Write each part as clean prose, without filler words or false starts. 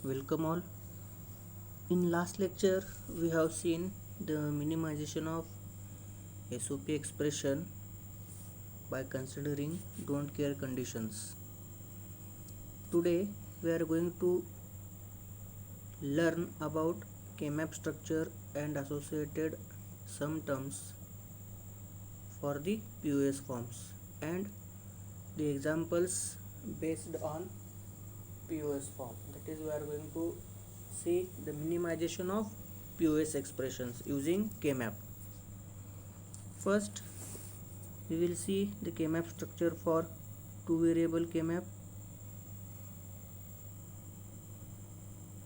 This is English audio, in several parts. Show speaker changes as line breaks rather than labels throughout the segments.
Welcome all. In last lecture, we have seen the minimization of SOP expression by considering don't care conditions. Today, we are going to learn about K-map structure and associated sum terms for the POS forms and the examples based on POS form. That is, we are going to see the minimization of POS expressions using K-map. First, we will see the K-map structure for two variable K-map,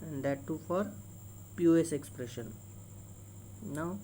and that too for POS expression. Now,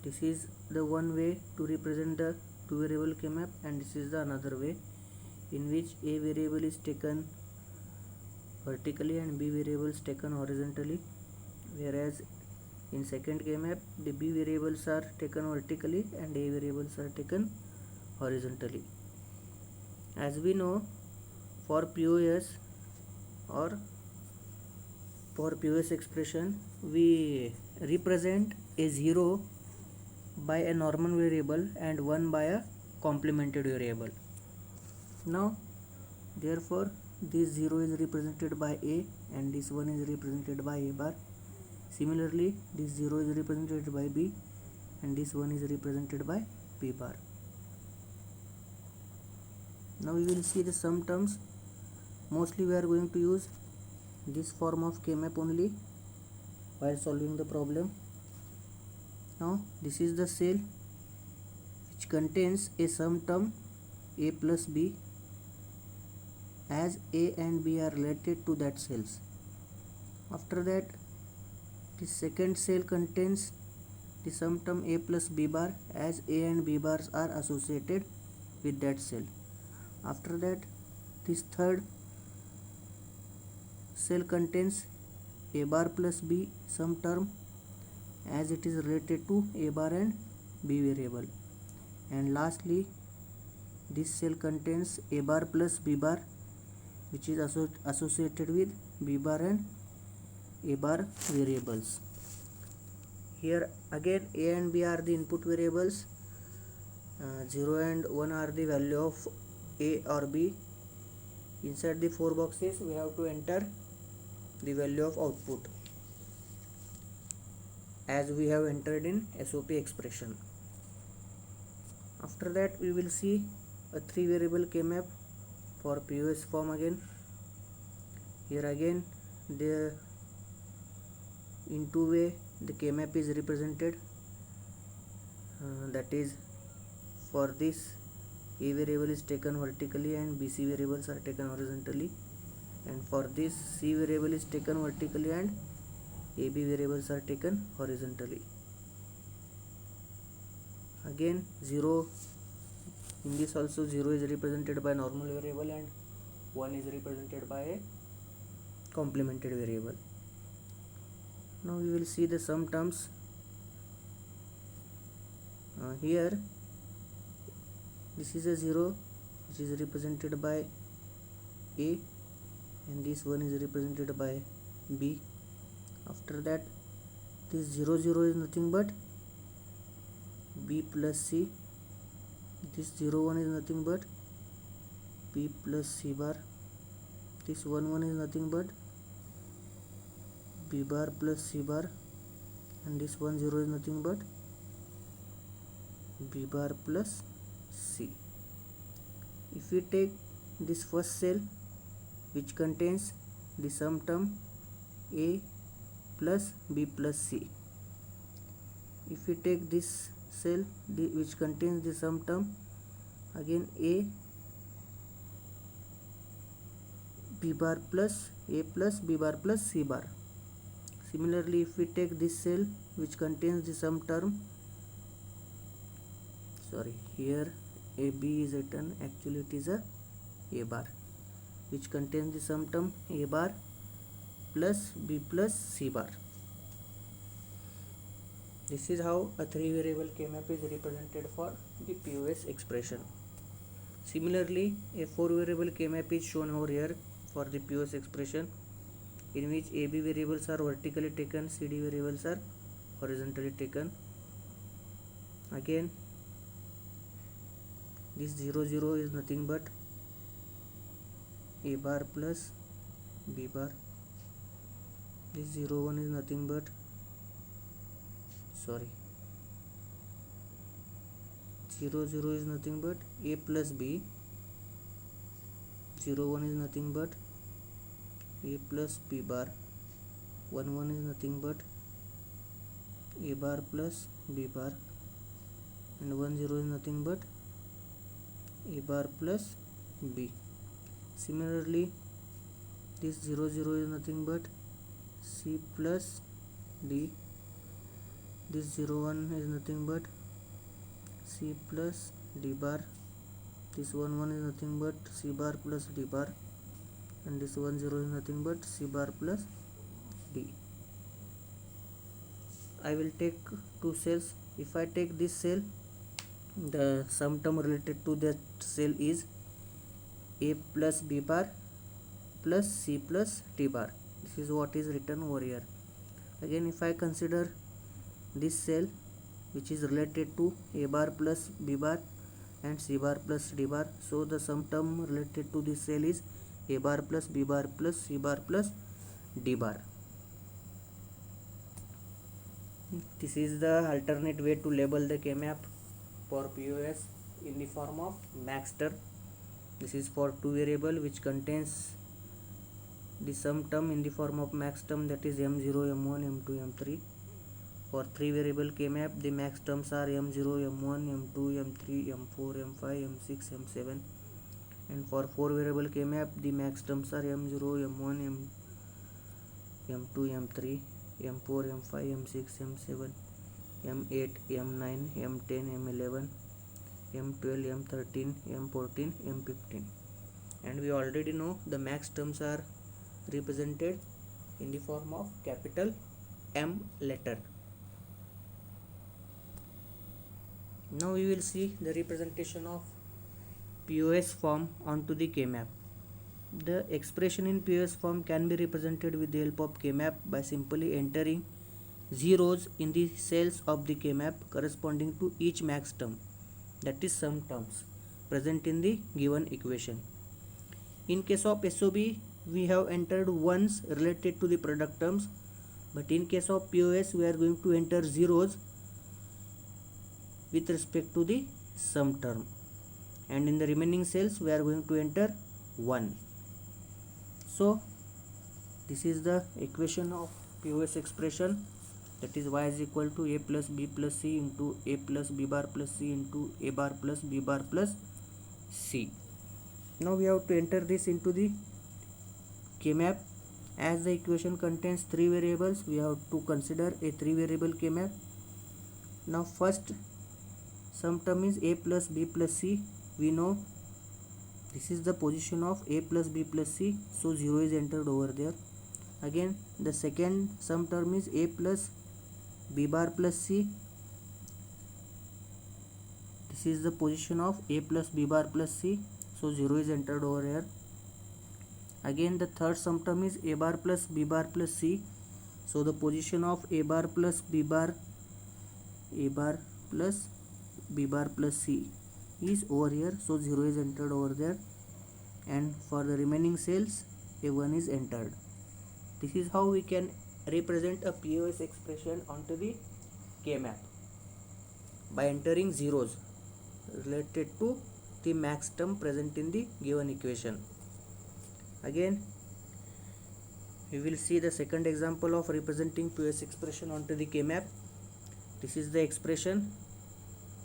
this is the one way to represent the two variable K-map, and this is the another way in which A variable is taken vertically and B variable is taken horizontally, whereas in second K-map the B variables are taken vertically and A variables are taken horizontally. As we know, for POS or for POS expression, we represent a 0 by a normal variable and 1 by a complemented variable. Now, therefore, this 0 is represented by A and this 1 is represented by A bar. Similarly, this 0 is represented by B and this 1 is represented by B bar. Now we will see the sum terms. Mostly we are going to use this form of K-map only while solving the problem. Now this is the cell which contains a sum term A plus B, as A and B are related to that cells. After that, the second cell contains the sum term A plus B bar, as A and B bars are associated with that cell. After that, this third cell contains A bar plus B sum term, as it is related to A bar and B variable. And lastly, this cell contains A bar plus B bar, which is associated with B bar and A bar variables. Here again A and B are the input variables, 0 and 1 are the value of A or B. Inside the 4 boxes we have to enter the value of output as we have entered in SOP expression. After that, we will see a 3 variable K-map for POS form again. Here again in two way the K-map is represented, that is, for this A variable is taken vertically and BC variables are taken horizontally, and for this C variable is taken vertically and AB variables are taken horizontally. Again 0, in this also 0 is represented by normal variable and 1 is represented by a complemented variable. Now we will see the sum terms. Here this is a 0 which is represented by A and this 1 is represented by B. After that, this 0 0 is nothing but B plus C. This 0 1 is nothing but B plus C bar. This 1 1 is nothing but B bar plus C bar, and this 1 0 is nothing but B bar plus C. If we take this first cell which contains the sum term A plus B plus C, if we take this cell which contains the sum term again A B bar plus A plus B bar plus C bar. Similarly, if we take this cell which contains the sum term, here AB is written, actually it is A bar, which contains the sum term A bar plus B plus C bar. This is how a 3 variable K-map is represented for the POS expression. Similarly, a 4 variable K-map is shown over here for the POS expression. in which AB variables are vertically taken, CD variables are horizontally taken. Again, this 0 0 is nothing but A bar plus B bar. This 0 1 is nothing but 0 0 is nothing but A plus B. 0 1 is nothing but A plus B bar. 1 1 is nothing but A bar plus B bar, and 1 0 is nothing but A bar plus B. Similarly, this 0 0 is nothing but C plus D. This 0 1 is nothing but C plus D bar. This 1 1 is nothing but C bar plus D bar, and this 1 0 is nothing but C bar plus D. I will take two cells. If I take this cell, the sum term related to that cell is A plus B bar plus C plus D bar. This is what is written over here. Again, if I consider this cell which is related to A bar plus B bar and C bar plus D bar, so the sum term related to this cell is A bar plus B bar plus C bar plus D bar. This is the alternate way to label the K-map for POS in the form of max term. This is for two variable which contains the sum term in the form of max term, that is M0, M1, M2, M3. For three variable K-map, the max terms are M0, M1, M2, M3, M4, M5, M6, M7. And for four variable K-map, the max terms are M0, M1, M2, M3, M4, M5, M6, M7, M8, M9, M10, M11, M12, M13, M14, M15. And we already know the max terms are represented in the form of capital M letter. Now we will see the representation of POS form onto the K-map. The expression in POS form can be represented with the help of K-map by simply entering zeros in the cells of the K-map corresponding to each max term, that is sum terms, present in the given equation. In case of SOB, we have entered ones related to the product terms, but in case of POS, we are going to enter zeros with respect to the sum term, and in the remaining cells we are going to enter 1. So this is the equation of POS expression, that is y is equal to A plus B plus C into A plus B bar plus C into A bar plus B bar plus C. Now we have to enter this into the K-map. As the equation contains three variables, we have to consider a three variable K-map. Now first sum term is A plus B plus C. We know this is the position of A plus B plus C, so 0 is entered over there. Again, the second sum term is A plus B bar plus C. This is the position of A plus B bar plus C, so 0 is entered over here. Again, the third sum term is A bar plus B bar plus C, so the position of A bar plus B bar plus B bar plus C is over here, so 0 is entered over there, and for the remaining cells A1 is entered. This is how we can represent a POS expression onto the K-map, by entering zeros related to the max term present in the given equation. Again, we will see the second example of representing POS expression onto the K-map. This is the expression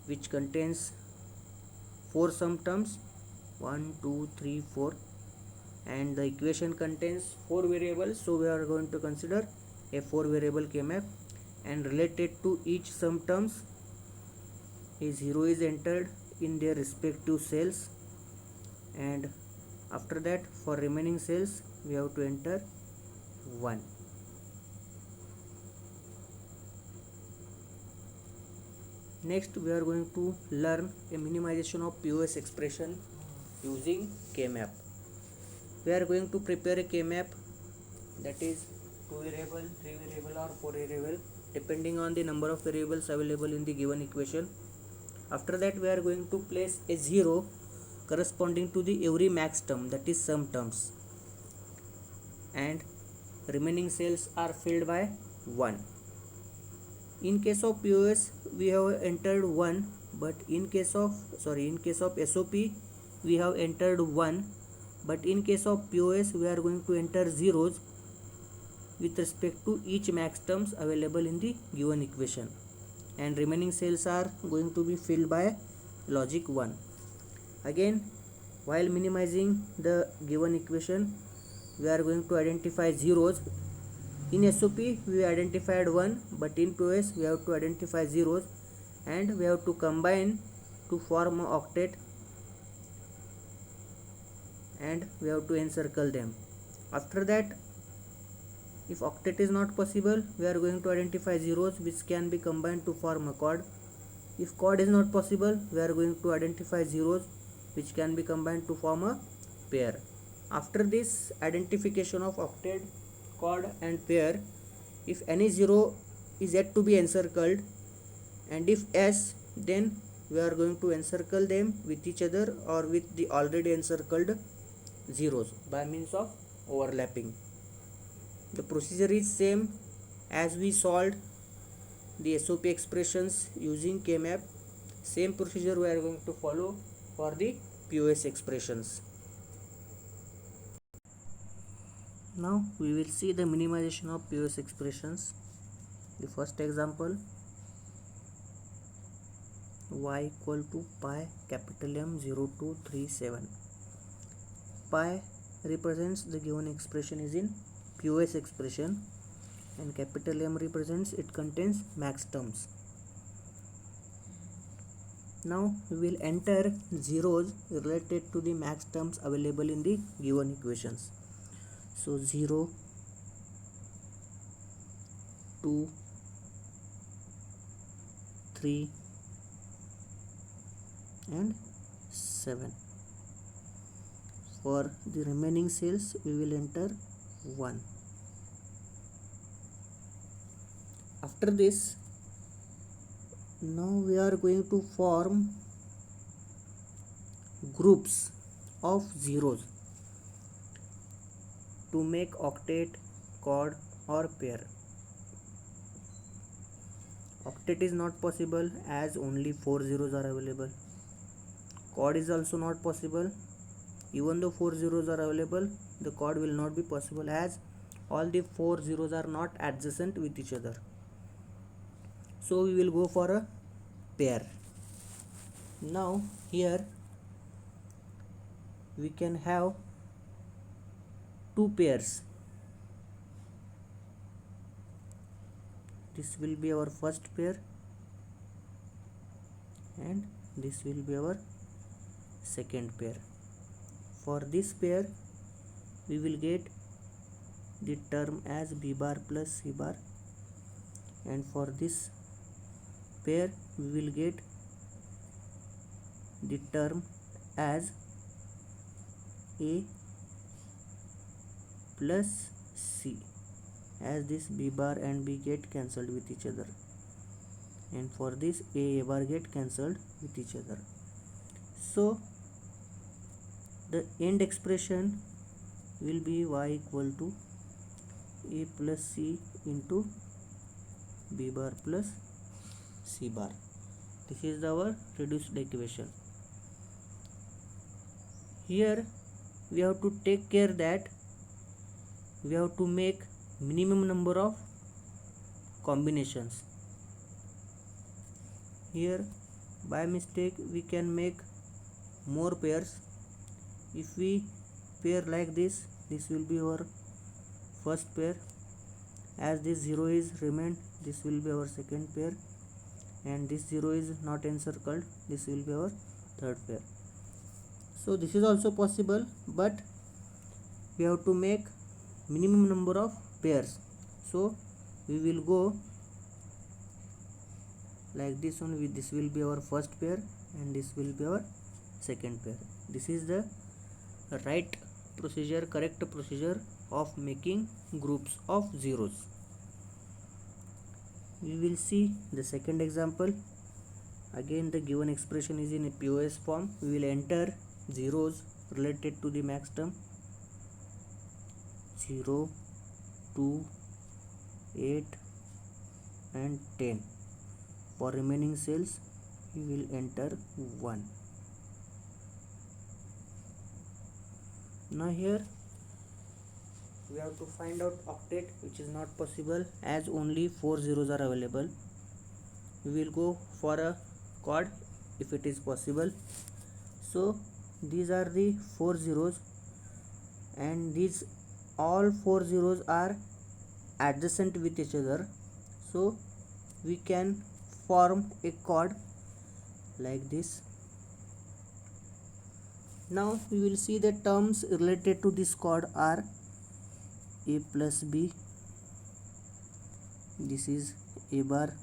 which contains four sum terms 1, 2, 3, 4, and the equation contains four variables, so we are going to consider a four variable K-map, and related to each sum terms a 0 is entered in their respective cells, and after that for remaining cells we have to enter 1. Next we are going to learn a minimization of POS expression using K-map. We are going to prepare a K-map that is 2 variable, 3 variable or 4 variable, depending on the number of variables available in the given equation. After that we are going to place a 0 corresponding to the every max term, that is sum terms, and remaining cells are filled by 1. In case of POS we have entered 1, but in case of SOP we have entered 1, but in case of POS we are going to enter zeros with respect to each max terms available in the given equation, and remaining cells are going to be filled by logic 1. Again, while minimizing the given equation, we are going to identify zeros. In SOP we identified 1, but in POS we have to identify zeros, and we have to combine to form an octet, and we have to encircle them. After that, if octet is not possible, we are going to identify zeros which can be combined to form a chord. If chord is not possible, we are going to identify zeros which can be combined to form a pair. After this identification of octet, chord and pair, if any zero is yet to be encircled, and if yes, then we are going to encircle them with each other or with the already encircled zeros by means of overlapping. The procedure is same as we solved the SOP expressions using K-map. Same procedure we are going to follow for the POS expressions. Now we will see the minimization of POS expressions. The first example, y equal to pi capital M 0237. Pi represents the given expression is in POS expression, and capital M represents it contains max terms. Now we will enter zeros related to the max terms available in the given equations. So 0, 2, 3 and 7. For the remaining cells we will enter 1. After this, now we are going to form groups of zeros to make octet, chord or pair. Octet is not possible as only 4 zeros are available. Chord is also not possible. Even though 4 zeros are available, the chord will not be possible as all the 4 zeros are not adjacent with each other. So we will go for a pair. Now here we can have two pairs. This will be our first pair and this will be our second pair. For this pair we will get the term as B bar plus C bar, and for this pair we will get the term as A plus C, as this B bar and B get cancelled with each other, and for this A bar get cancelled with each other. So the end expression will be y equal to A plus C into B bar plus C bar. This is our reduced equation. Here we have to take care that we have to make minimum number of combinations. Here by mistake we can make more pairs. If we pair like this, this will be our first pair. As this 0 is remained, this will be our second pair, and this 0 is not encircled, this will be our third pair. So this is also possible, but we have to make minimum number of pairs. So we will go like this only. This will be our first pair and this will be our second pair. This is the right correct procedure of making groups of zeros. We will see the second example. Again, the given expression is in a POS form. We will enter zeros related to the max term 0, 2, 8 and 10. For remaining cells, we will enter 1. Now here we have to find out octet, which is not possible as only 4 zeros are available. We will go for a quad if it is possible. So these are the 4 zeros, and these all 4 zeros are adjacent with each other, so we can form a quad like this. Now we will see the terms related to this quad are a plus b, this is a bar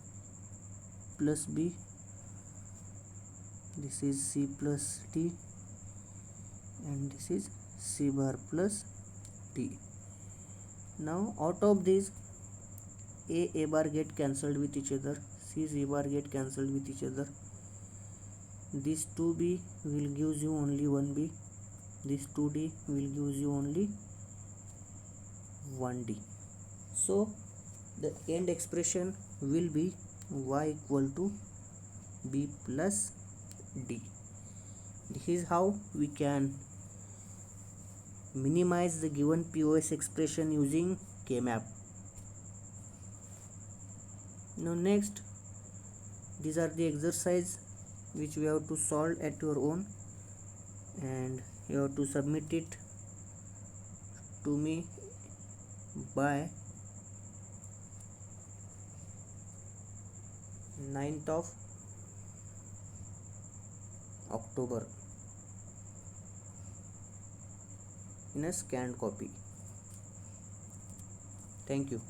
plus b, this is c plus d, and this is c bar plus d. Now out of these, a bar get cancelled with each other, c bar get cancelled with each other, this 2b will gives you only 1b, this 2d will gives you only 1d. So the end expression will be y equal to b plus d. This is how we can minimize the given POS expression using K-map. Now next, these are the exercise which we have to solve at your own, and you have to submit it to me by 9th of October in a scanned copy. Thank you.